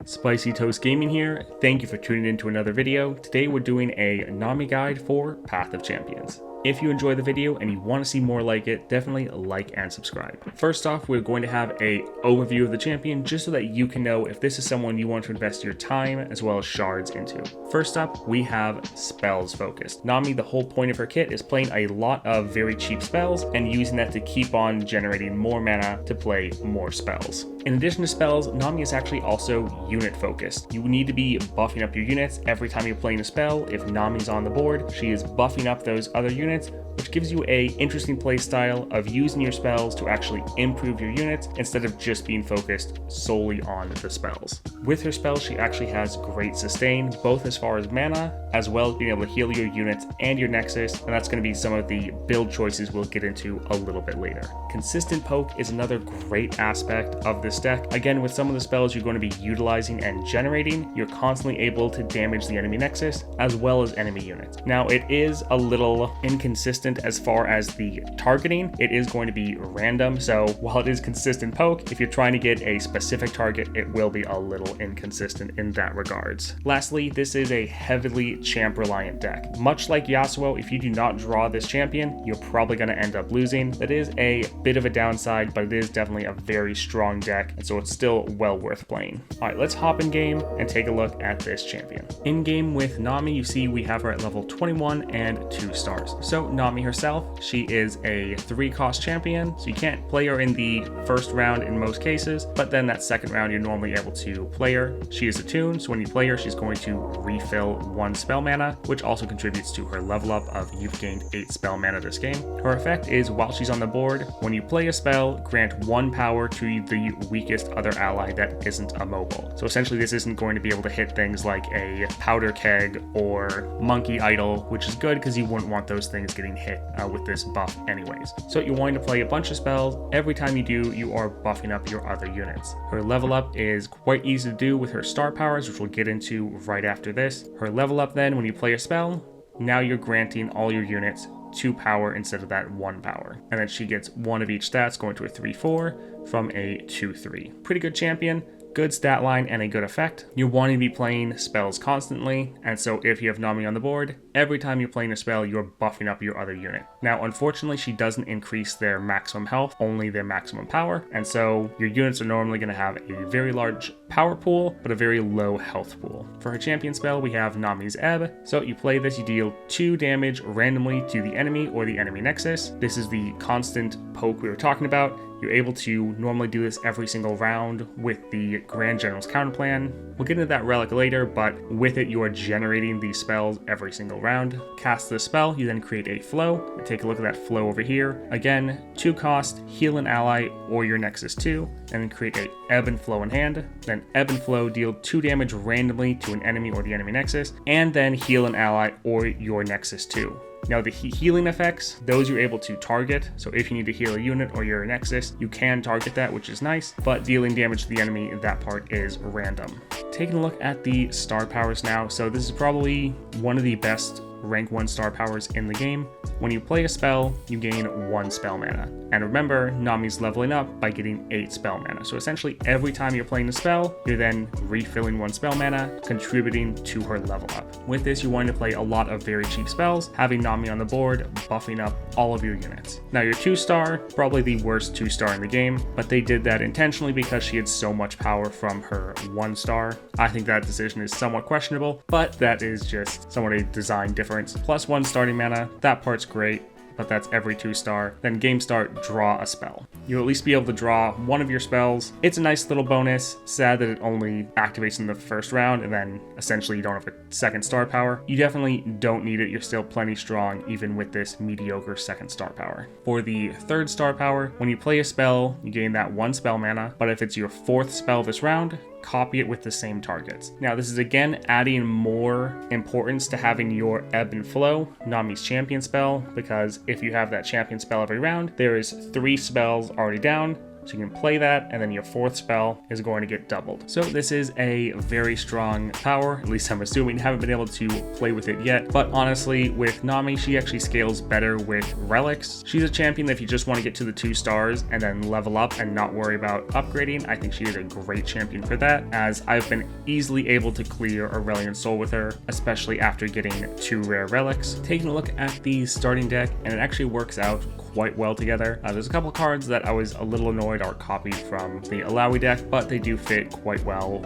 Spicy Toast Gaming here. Thank you for tuning in to another video. Today we're doing a Nami guide for Path of Champions. If you enjoy the video and you want to see more like it, definitely like and subscribe. First off, we're going to have a overview of the champion just so that you can know if this is someone you want to invest your time as well as shards into. First up, we have spells focused. Nami, the whole point of her kit is playing a lot of very cheap spells and using that to keep on generating more mana to play more spells. In addition to spells, Nami is actually also unit focused. You need to be buffing up your units every time you're playing a spell. If Nami's on the board, she is buffing up those other units, which gives you a interesting play style of using your spells to actually improve your units instead of just being focused solely on the spells. With her spells, she actually has great sustain, both as far as mana, as well as being able to heal your units and your nexus, and that's going to be some of the build choices we'll get into a little bit later. Consistent poke is another great aspect of this deck. Again, with some of the spells you're going to be utilizing and generating, you're constantly able to damage the enemy nexus as well as enemy units. Now, it is a little inconsistent as far as the targeting. It is going to be random, so while it is consistent poke, if you're trying to get a specific target, it will be a little inconsistent in that regards. Lastly, this is a heavily champ reliant deck. Much like Yasuo, if you do not draw this champion, you're probably going to end up losing. That is a bit of a downside, but it is definitely a very strong deck, and so it's still well worth playing. All right, let's hop in game and take a look at this champion. In game with Nami, you see we have her at level 21 and 2 stars. So Nami herself, she is a 3-cost champion, so you can't play her in the first round in most cases, but then that second round you're normally able to play her. She is attuned, so when you play her, she's going to refill 1 spell mana, which also contributes to her level up of you've gained 8 spell mana this game. Her effect is while she's on the board, when you play a spell, grant 1 power to the weakest other ally that isn't immobile. So essentially this isn't going to be able to hit things like a powder keg or monkey idol, which is good because you wouldn't want those things getting hit with this buff anyways. So you're wanting to play a bunch of spells. Every time you do, you are buffing up your other units. Her level up is quite easy to do with her star powers, which we'll get into right after this. Her level up then, when you play a spell, now you're granting all your units 2 power instead of that 1 power. And then she gets 1 of each stats, going to a 3-4 from a 2-3. Pretty good champion. Good stat line and a good effect. You're wanting to be playing spells constantly, and so if you have Nami on the board, every time you're playing a spell, you're buffing up your other unit. Now, unfortunately, she doesn't increase their maximum health, only their maximum power, and so your units are normally going to have a very large power pool, but a very low health pool. For her champion spell, we have Nami's Ebb. So you play this, you deal 2 damage randomly to the enemy or the enemy nexus. This is the constant poke we were talking about. You're able to normally do this every single round with the Grand General's counter plan. We'll get into that relic later, but with it, you are generating these spells every single round. Cast the spell, you then create a flow. Take a look at that flow over here. Again, 2 cost, heal an ally or your nexus 2, and then create a ebb and flow in hand. Then ebb and flow, deal 2 damage randomly to an enemy or the enemy nexus, and then heal an ally or your nexus 2. Now the healing effects, those you're able to target. So if you need to heal a unit or your nexus, you can target that, which is nice, but dealing damage to the enemy, that part is random. Taking a look at the star powers now. So this is probably one of the best rank 1 star powers in the game. When you play a spell, you gain 1 spell mana. And remember, Nami's leveling up by getting 8 spell mana. So essentially every time you're playing a spell, you're then refilling 1 spell mana, contributing to her level up. With this, you're wanting to play a lot of very cheap spells, having Nami on the board, buffing up all of your units. Now your 2-star, probably the worst 2-star in the game, but they did that intentionally because she had so much power from her 1-star. I think that decision is somewhat questionable, but that is just somewhat a design difference. Plus 1 starting mana, that part's great, but that's every 2-star. Then game start, draw a spell. You'll at least be able to draw 1 of your spells. It's a nice little bonus. Sad that it only activates in the first round, and then essentially you don't have a 2nd star power. You definitely don't need it. You're still plenty strong, even with this mediocre 2nd star power. For the 3rd star power, when you play a spell, you gain that 1 spell mana, but if it's your 4th spell this round, copy it with the same targets. Now this is again adding more importance to having your ebb and flow, Nami's champion spell, because if you have that champion spell every round, there is 3 spells already down, So you can play that, and then your 4th spell is going to get doubled. So this is a very strong power, at least I'm assuming. Haven't been able to play with it yet, but honestly, with Nami, she actually scales better with Relics. She's a champion that if you just want to get to the 2 stars and then level up and not worry about upgrading, I think she is a great champion for that, as I've been easily able to clear Aurelion Sol with her, especially after getting 2 rare relics. Taking a look at the starting deck, and it actually works out quite well together. There's a couple cards that I was a little annoyed are copied from the Alawi deck, but they do fit quite well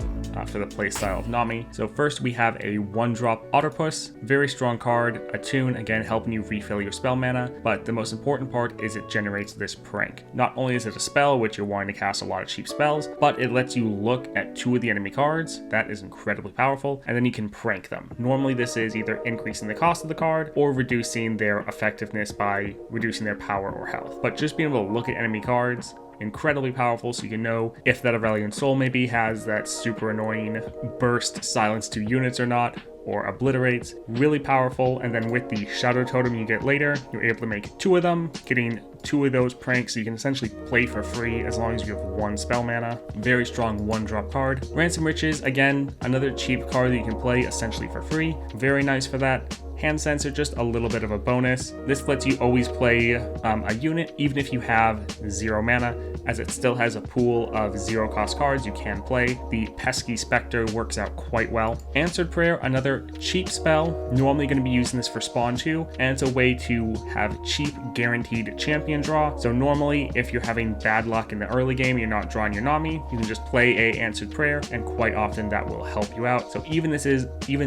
for the playstyle of Nami. So first we have a 1-drop Otterpuss, very strong card, attune, again helping you refill your spell mana, but the most important part is it generates this prank. Not only is it a spell, which you're wanting to cast a lot of cheap spells, but it lets you look at 2 of the enemy cards. That is incredibly powerful, and then you can prank them. Normally this is either increasing the cost of the card or reducing their effectiveness by reducing their power or health. But just being able to look at enemy cards, incredibly powerful, so you can know if that Aurelion Sol maybe has that super annoying burst silence 2 units or not, or obliterates. Really powerful. And then with the Shadow Totem you get later, you're able to make 2 of them, getting 2 of those pranks, so you can essentially play for free as long as you have 1 spell mana. Very strong 1-drop card. Ransom Riches, again, another cheap card that you can play essentially for free. Very nice for that. Hand Sensor, just a little bit of a bonus. This lets you always play a unit, even if you have 0 mana, as it still has a pool of 0 cost cards you can play. The Pesky Spectre works out quite well. Answered Prayer, another cheap spell. Normally going to be using this for Spawn 2, and it's a way to have cheap guaranteed champion draw. So normally, if you're having bad luck in the early game, you're not drawing your Nami, you can just play a Answered Prayer, and quite often that will help you out. So even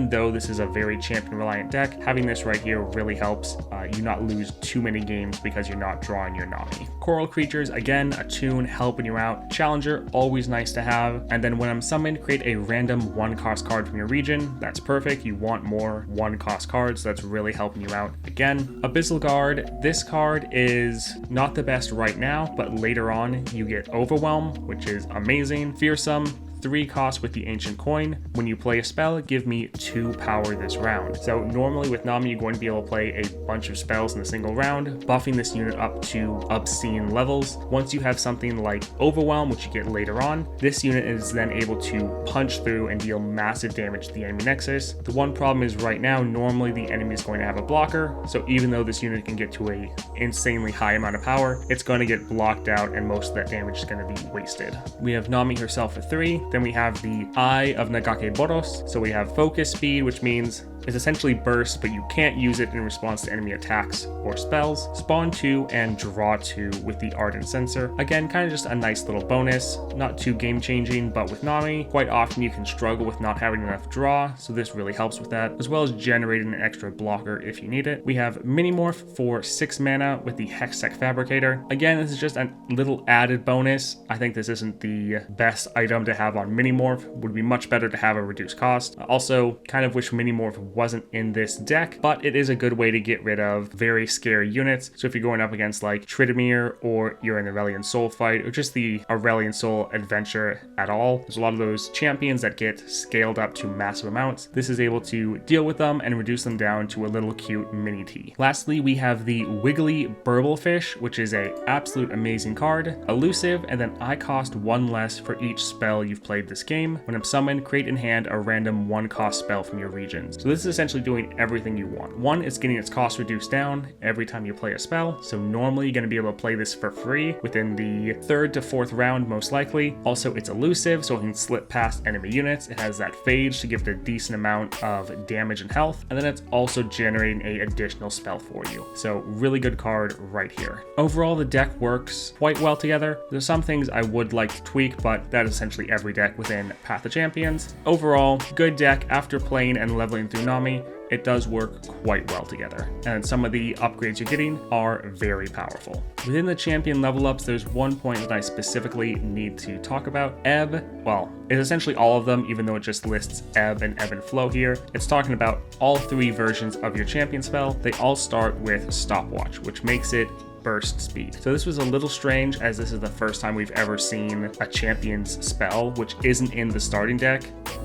though this is a very champion reliant deck, having this right here really helps you not lose too many games because you're not drawing your Nami. Coral Creatures, again, attune, helping you out. Challenger, always nice to have. And then when I'm summoned, create a random 1-cost card from your region. That's perfect. You want more 1-cost cards. That's really helping you out. Again, Abyssal Guard, this card is not the best right now, but later on you get Overwhelm, which is amazing. Fearsome, 3 costs with the Ancient Coin. When you play a spell, give me 2 power this round. So normally with Nami, you're going to be able to play a bunch of spells in a single round, buffing this unit up to obscene levels. Once you have something like Overwhelm, which you get later on, this unit is then able to punch through and deal massive damage to the enemy nexus. The one problem is right now, normally the enemy is going to have a blocker, so even though this unit can get to a insanely high amount of power, it's going to get blocked out and most of that damage is going to be wasted. We have Nami herself for 3. Then we have the Eye of Nagake Boros. So we have focus speed, which means it's essentially burst, but you can't use it in response to enemy attacks or spells. Spawn 2 and draw 2 with the Ardent Sensor. Again, kind of just a nice little bonus, not too game changing, but with Nami, quite often you can struggle with not having enough draw, so this really helps with that, as well as generating an extra blocker if you need it. We have Minimorph for 6 mana with the Hextech Fabricator. Again, this is just a little added bonus. I think this isn't the best item to have on Minimorph. Would be much better to have a reduced cost. Also, kind of wish Minimorph wasn't in this deck, but it is a good way to get rid of very scary units. So if you're going up against like Tridimir, or you're in the Aurelion Sol fight, or just the Aurelion Sol adventure at all, there's a lot of those champions that get scaled up to massive amounts. This is able to deal with them and reduce them down to a little cute mini T. Lastly, we have the Wiggly Burblefish, which is a absolute amazing card. Elusive, and then I cost 1 less for each spell you've played this game. When I'm summoned, create in hand a random 1-cost spell from your regions. So this is essentially doing everything you want. 1, it's getting its cost reduced down every time you play a spell. So normally you're going to be able to play this for free within the 3rd to 4th round, most likely. Also, it's elusive, so it can slip past enemy units. It has that phage to give it a decent amount of damage and health. And then it's also generating an additional spell for you. So really good card right here. Overall, the deck works quite well together. There's some things I would like to tweak, but that is essentially every deck within Path of Champions. Overall, good deck. After playing and leveling through Nami, it does work quite well together, and some of the upgrades you're getting are very powerful. Within the champion level ups, there's one point that I specifically need to talk about. Ebb, well, it's essentially all of them, even though it just lists Ebb and Flow here. It's talking about all 3 versions of your champion spell. They all start with Stopwatch, which makes it burst speed. So this was a little strange, as this is the first time we've ever seen a champion's spell, which isn't in the starting deck,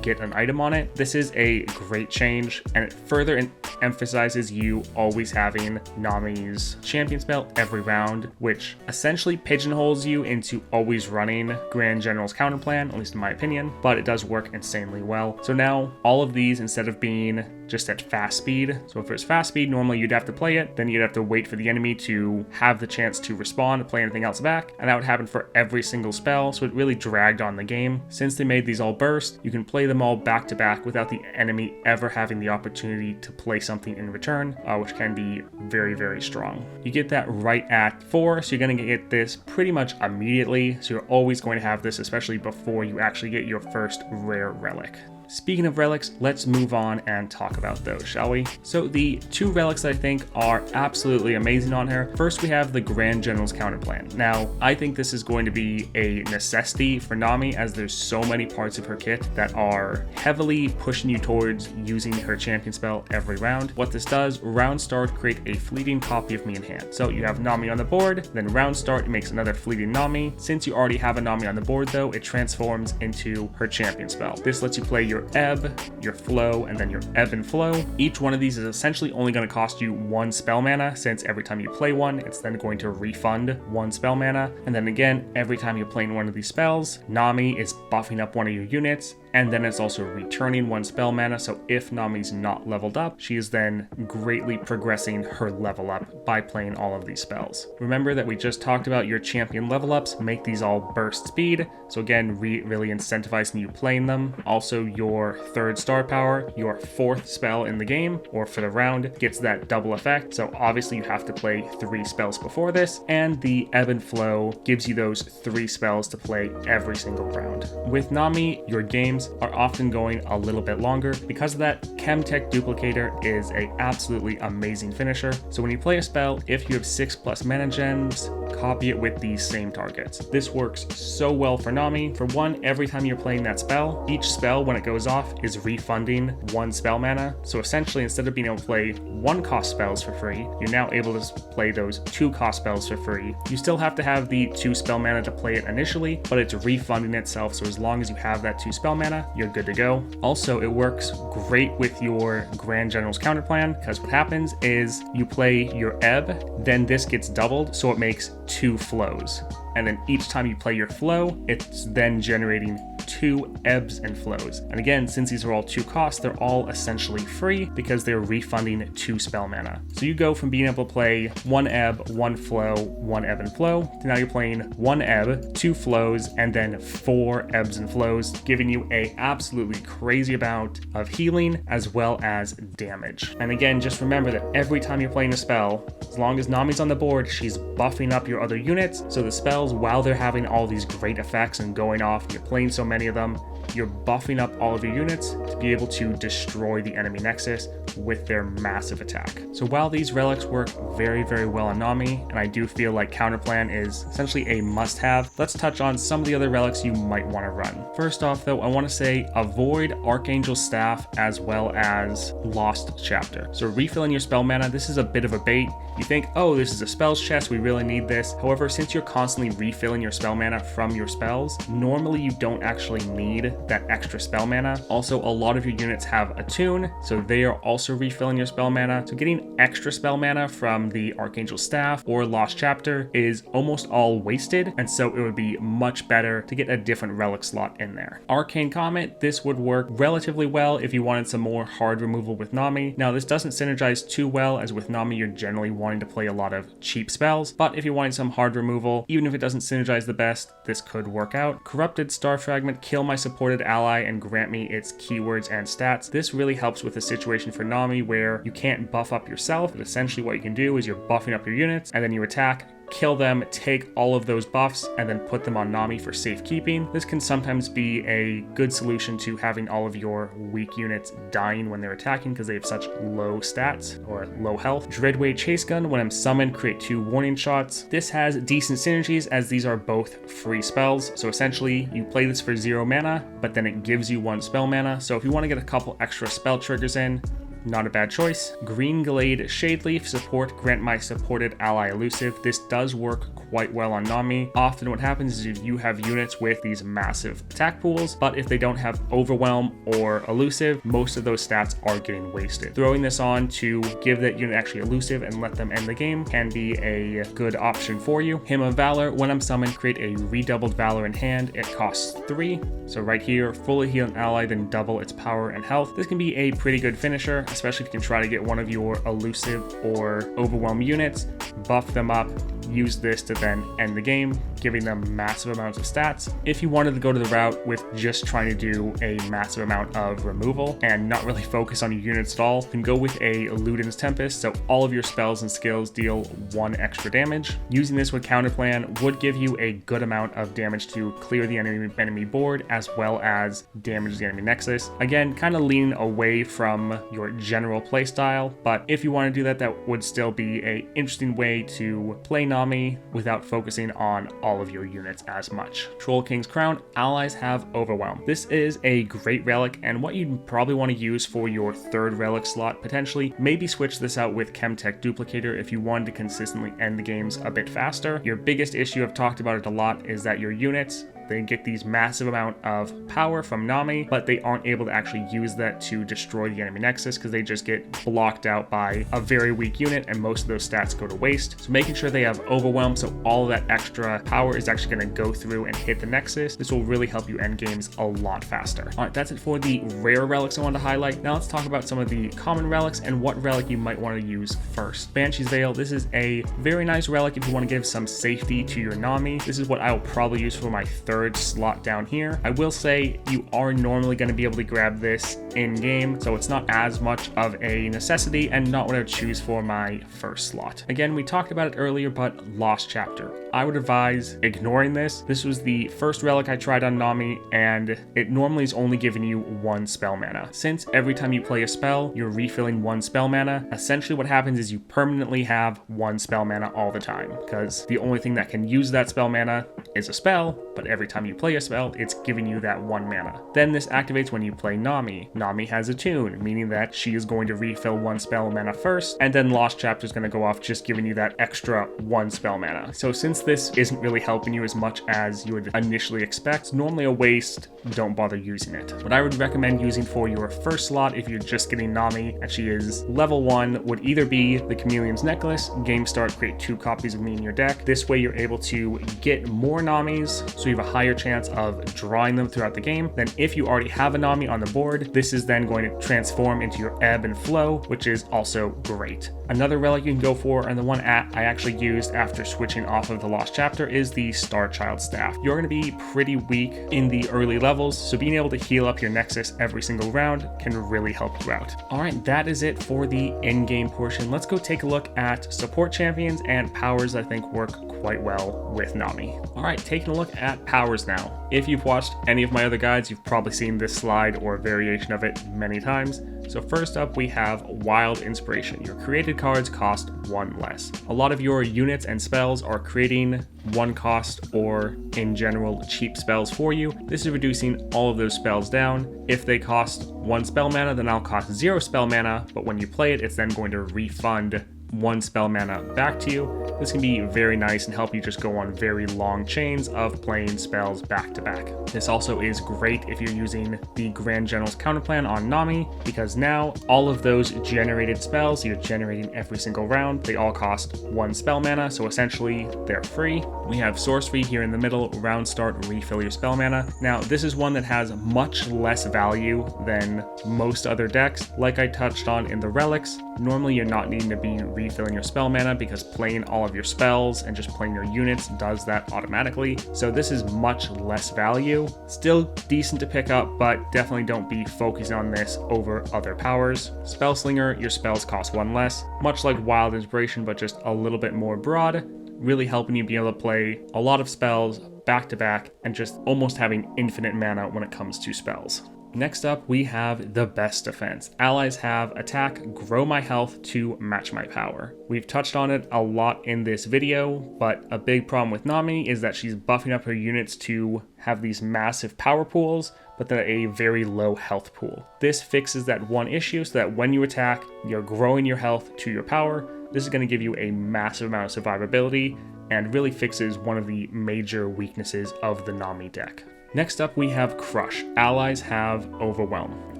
get an item on it. This is a great change, and it further emphasizes you always having Nami's champion spell every round, which essentially pigeonholes you into always running Grand General's counter plan, at least in my opinion, but it does work insanely well. So now all of these, instead of being just at fast speed, so if it was fast speed, normally you'd have to play it, then you'd have to wait for the enemy to have the chance to respond to play anything else back, and that would happen for every single spell, so it really dragged on the game. Since they made these all burst, you can play them all back to back without the enemy ever having the opportunity to play something in return, which can be very, very strong. You get that right at 4, so you're going to get this pretty much immediately, so you're always going to have this, especially before you actually get your first rare relic. Speaking of relics, let's move on and talk about those, shall we? So the 2 relics that I think are absolutely amazing on her. First, we have the Grand General's counter plan. Now, I think this is going to be a necessity for Nami, as there's so many parts of her kit that are heavily pushing you towards using her champion spell every round. What this does, round start, create a fleeting copy of me in hand. So you have Nami on the board, then round start, it makes another fleeting Nami. Since you already have a Nami on the board though, it transforms into her champion spell. This lets you play your ebb, your flow, and then your ebb and flow. Each one of these is essentially only going to cost you 1 spell mana, since every time you play one, it's then going to refund 1 spell mana. And then again, every time you're playing one of these spells, Nami is buffing up one of your units, and then it's also returning 1 spell mana, so if Nami's not leveled up, she is then greatly progressing her level up by playing all of these spells. Remember that we just talked about your champion level ups make these all burst speed, so again, really incentivizing you playing them. Also, your 3rd star power, your 4th spell in the game, or for the round, gets that double effect, so obviously you have to play 3 spells before this, and the ebb and flow gives you those 3 spells to play every single round. With Nami, your games are often going a little bit longer. Because of that, Chemtech Duplicator is a absolutely amazing finisher. So when you play a spell, if you have 6+ mana gems, copy it with these same targets. This works so well for Nami. For one, every time you're playing that spell, each spell when it goes off is refunding 1 spell mana. So essentially, instead of being able to play 1 cost spells for free, you're now able to play those 2 cost spells for free. You still have to have the 2 spell mana to play it initially, but it's refunding itself. So as long as you have that 2 spell mana, you're good to go. Also, it works great with your Grand General's counter plan, because what happens is you play your ebb, then this gets doubled, so it makes 2 flows. And then each time you play your flow, it's then generating 2 ebbs and flows. And again, since these are all 2 costs, they're all essentially free because they're refunding 2 spell mana. So you go from being able to play 1 ebb, 1 flow, 1 ebb and flow, to now you're playing 1 ebb, 2 flows, and then 4 ebbs and flows, giving you a absolutely crazy amount of healing as well as damage. And again, just remember that every time you're playing a spell, as long as Nami's on the board, she's buffing up your other units, so the spells, while they're having all these great effects and going off, you're playing so many of them, you're buffing up all of your units to be able to destroy the enemy nexus with their massive attack. So while these relics work very, very well on Nami, and I do feel like counterplan is essentially a must-have, let's touch on some of the other relics you might want to run. First off though, I want to say avoid Archangel Staff as well as Lost Chapter. So refilling your spell mana, this is a bit of a bait. You think, oh, this is a spells chest, we really need this. However, since you're constantly refilling your spell mana from your spells, normally you don't actually need that extra spell mana. Also, a lot of your units have Attune, so they are also refilling your spell mana. So getting extra spell mana from the Archangel Staff or Lost Chapter is almost all wasted, and so it would be much better to get a different relic slot in there. Arcane Comet, this would work relatively well if you wanted some more hard removal with Nami. Now, this doesn't synergize too well, as with Nami you're generally wanting to play a lot of cheap spells, but if you wanted some hard removal, even if it doesn't synergize the best, this could work out. Corrupted Star Fragment, kill my supported ally and grant me its keywords and stats. This really helps with a situation for Nami where you can't buff up yourself, but essentially what you can do is you're buffing up your units and then you attack, kill them, take all of those buffs, and then put them on Nami for safekeeping. This can sometimes be a good solution to having all of your weak units dying when they're attacking because they have such low stats or low health. Dreadway Chase Gun, when I'm summoned, create 2 warning shots. This has decent synergies as these are both free spells. So essentially, you play this for 0 mana, but then it gives you 1 spell mana. So if you want to get a couple extra spell triggers in, not a bad choice. Green Glade Shade Leaf support, grant my supported ally elusive. This does work quite well on Nami. Often what happens is you have units with these massive attack pools, but if they don't have overwhelm or elusive, most of those stats are getting wasted. Throwing this on to give that unit actually elusive and let them end the game can be a good option for you. Hymn of Valor, when I'm summoned, create a redoubled Valor in hand. It costs 3. So right here, fully heal an ally, then double its power and health. This can be a pretty good finisher, especially if you can try to get one of your elusive or overwhelm units, buff them up, use this to then end the game, giving them massive amounts of stats. If you wanted to go to the route with just trying to do a massive amount of removal and not really focus on your units at all, you can go with a Luden's Tempest, so all of your spells and skills deal 1 extra damage. Using this with counterplan would give you a good amount of damage to clear the enemy board, as well as damage the enemy nexus. Again, kind of leaning away from your general playstyle, but if you want to do that, that would still be an interesting way to play Nami without focusing on all of your units as much. Troll King's Crown, allies have overwhelm. This is a great relic, and what you'd probably want to use for your 3rd relic slot potentially. Maybe switch this out with Chemtech Duplicator if you wanted to consistently end the games a bit faster. Your biggest issue, I've talked about it a lot, is that your units, they get these massive amount of power from Nami, but they aren't able to actually use that to destroy the enemy nexus because they just get blocked out by a very weak unit, and most of those stats go to waste. So making sure they have overwhelm, so all of that extra power is actually going to go through and hit the nexus. This will really help you end games a lot faster. All right, that's it for the rare relics I wanted to highlight. Now let's talk about some of the common relics and what relic you might want to use first. Banshee's Veil. This is a very nice relic if you want to give some safety to your Nami. This is what I will probably use for my 3rd slot down here. I will say you are normally going to be able to grab this in game, so it's not as much of a necessity and not what I would choose for my 1st slot. Again, we talked about it earlier, but Lost Chapter. I would advise ignoring this. This was the first relic I tried on Nami, and it normally is only giving you 1 spell mana. Since every time you play a spell, you're refilling 1 spell mana, essentially what happens is you permanently have 1 spell mana all the time, because the only thing that can use that spell mana is a spell, but every time you play a spell, it's giving you that 1 mana. Then this activates when you play Nami. Nami has a tune, meaning that she is going to refill 1 spell mana first, and then Lost Chapter is going to go off just giving you that extra 1 spell mana. So since this isn't really helping you as much as you would initially expect, normally a waste, don't bother using it. What I would recommend using for your 1st slot if you're just getting Nami and she is level 1 would either be the Chameleon's Necklace, game start, create 2 copies of me in your deck. This way you're able to get more Namis, so you have a higher chance of drawing them throughout the game. Then if you already have a Nami on the board, this is then going to transform into your Ebb and Flow, which is also great. Another relic you can go for, and the one I actually used after switching off of the Lost Chapter, is the Star Child Staff. You're going to be pretty weak in the early levels, so being able to heal up your Nexus every single round can really help you out. Alright, that is it for the in-game portion. Let's go take a look at support champions and powers I think work quite well with Nami. Alright, taking a look at powers now. If you've watched any of my other guides, you've probably seen this slide or a variation of it many times. So first up, we have Wild Inspiration. Your created cards cost 1 less. A lot of your units and spells are creating 1 cost or, in general, cheap spells for you. This is reducing all of those spells down. If they cost 1 spell mana, then I'll cost 0 spell mana, but when you play it, it's then going to refund 1 spell mana back to you. This can be very nice and help you just go on very long chains of playing spells back to back. This also is great if you're using the Grand General's counterplan on Nami, because now all of those generated spells you're generating every single round, they all cost 1 spell mana, so essentially they're free. We have Sorcery here in the middle, round start, refill your spell mana. Now this is one that has much less value than most other decks. Like I touched on in the Relics, normally you're not needing to be refilling your spell mana because playing all of your spells and just playing your units does that automatically. So this is much less value. Still decent to pick up, but definitely don't be focusing on this over other powers. Spellslinger, your spells cost 1 less, much like Wild Inspiration, but just a little bit more broad, really helping you be able to play a lot of spells back to back and just almost having infinite mana when it comes to spells. Next up, we have the best defense. Allies have attack, grow my health to match my power. We've touched on it a lot in this video, but a big problem with Nami is that she's buffing up her units to have these massive power pools, but then a very low health pool. This fixes that one issue so that when you attack, you're growing your health to your power. This is going to give you a massive amount of survivability and really fixes one of the major weaknesses of the Nami deck. Next up, we have Crush. Allies have Overwhelm.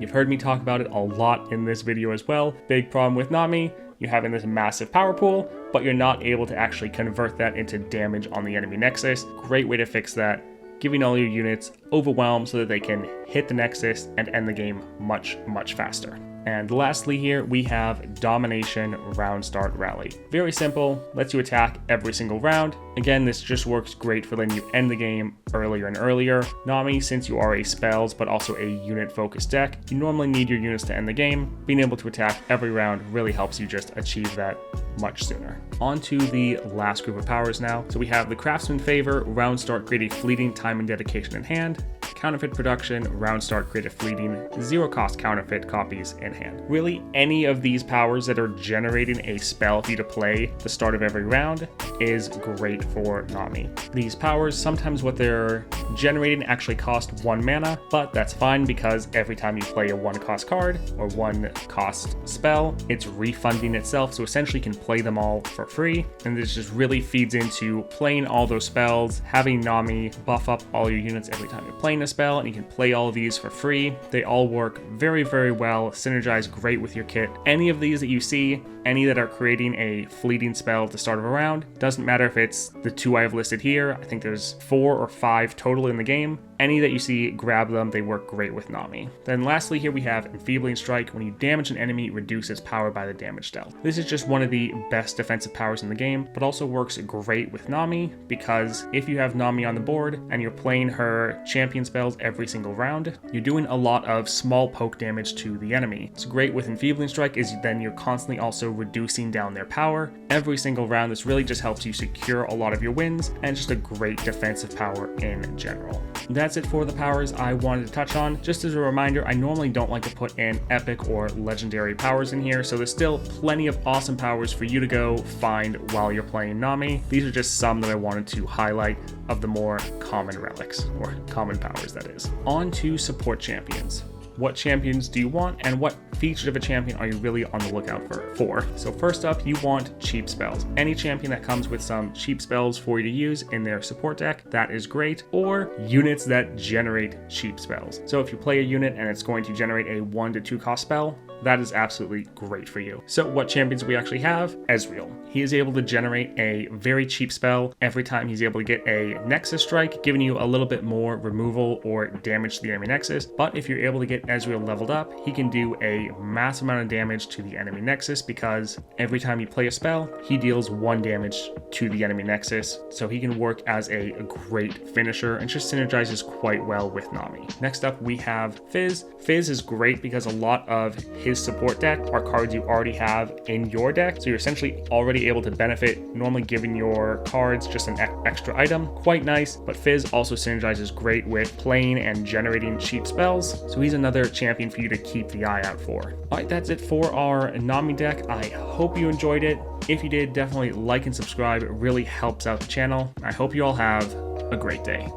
You've heard me talk about it a lot in this video as well. Big problem with Nami, you're having this massive power pool, but you're not able to actually convert that into damage on the enemy Nexus. Great way to fix that, giving all your units Overwhelm so that they can hit the Nexus and end the game much, much faster. And lastly here, we have Domination Round Start Rally. Very simple, lets you attack every single round. Again, this just works great for letting you end the game earlier and earlier. Nami, since you are a spells but also a unit focused deck, you normally need your units to end the game. Being able to attack every round really helps you just achieve that much sooner. On to the last group of powers now. So we have the Craftsman Favor, Round Start, create a fleeting time and dedication in hand. Counterfeit Production, Round Start, create a fleeting, 0 cost counterfeit copies in hand. Really, any of these powers that are generating a spell for you to play the start of every round is great for Nami. These powers, sometimes what they're generating actually cost 1 mana, but that's fine because every time you play a 1 cost card or 1 cost spell, it's refunding itself, so essentially you can play them all for free, and this just really feeds into playing all those spells, having Nami buff up all your units every time you're playing a spell, and you can play all of these for free. They all work very, very well, synergize great with your kit. Any of these that you see, any that are creating a fleeting spell at the start of a round, doesn't matter if it's the 2 I have listed here, I think there's 4 or 5 total in the game. Any that you see, grab them, they work great with Nami. Then lastly here we have Enfeebling Strike. When you damage an enemy, reduce its power by the damage dealt. This is just one of the best defensive powers in the game, but also works great with Nami because if you have Nami on the board and you're playing her champion spells every single round, you're doing a lot of small poke damage to the enemy. It's great with Enfeebling Strike is then you're constantly also reducing down their power. Every single round, this really just helps you secure a lot of your wins and just a great defensive power in general. That's it for the powers I wanted to touch on. Just as a reminder, I normally don't like to put in epic or legendary powers in here, so there's still plenty of awesome powers for you to go find while you're playing Nami. These are just some that I wanted to highlight of the more common relics, or common powers that is. On to support champions. What champions do you want, and what features of a champion are you really on the lookout for? So first up, you want cheap spells. Any champion that comes with some cheap spells for you to use in their support deck, that is great, or units that generate cheap spells. So if you play a unit and it's going to generate a 1 to 2 cost spell, that is absolutely great for you. So what champions do we actually have? Ezreal. He is able to generate a very cheap spell every time he's able to get a Nexus Strike, giving you a little bit more removal or damage to the enemy Nexus. But if you're able to get Ezreal leveled up, he can do a massive amount of damage to the enemy Nexus because every time you play a spell, he deals 1 damage to the enemy Nexus. So he can work as a great finisher and just synergizes quite well with Nami. Next up, we have Fizz. Fizz is great because a lot of his support deck are cards you already have in your deck, so you're essentially already able to benefit, normally giving your cards just an extra item. Quite nice, but Fizz also synergizes great with playing and generating cheap spells, so he's another champion for you to keep the eye out for. Alright, that's it for our Nami deck. I hope you enjoyed it. If you did, definitely like and subscribe. It really helps out the channel. I hope you all have a great day.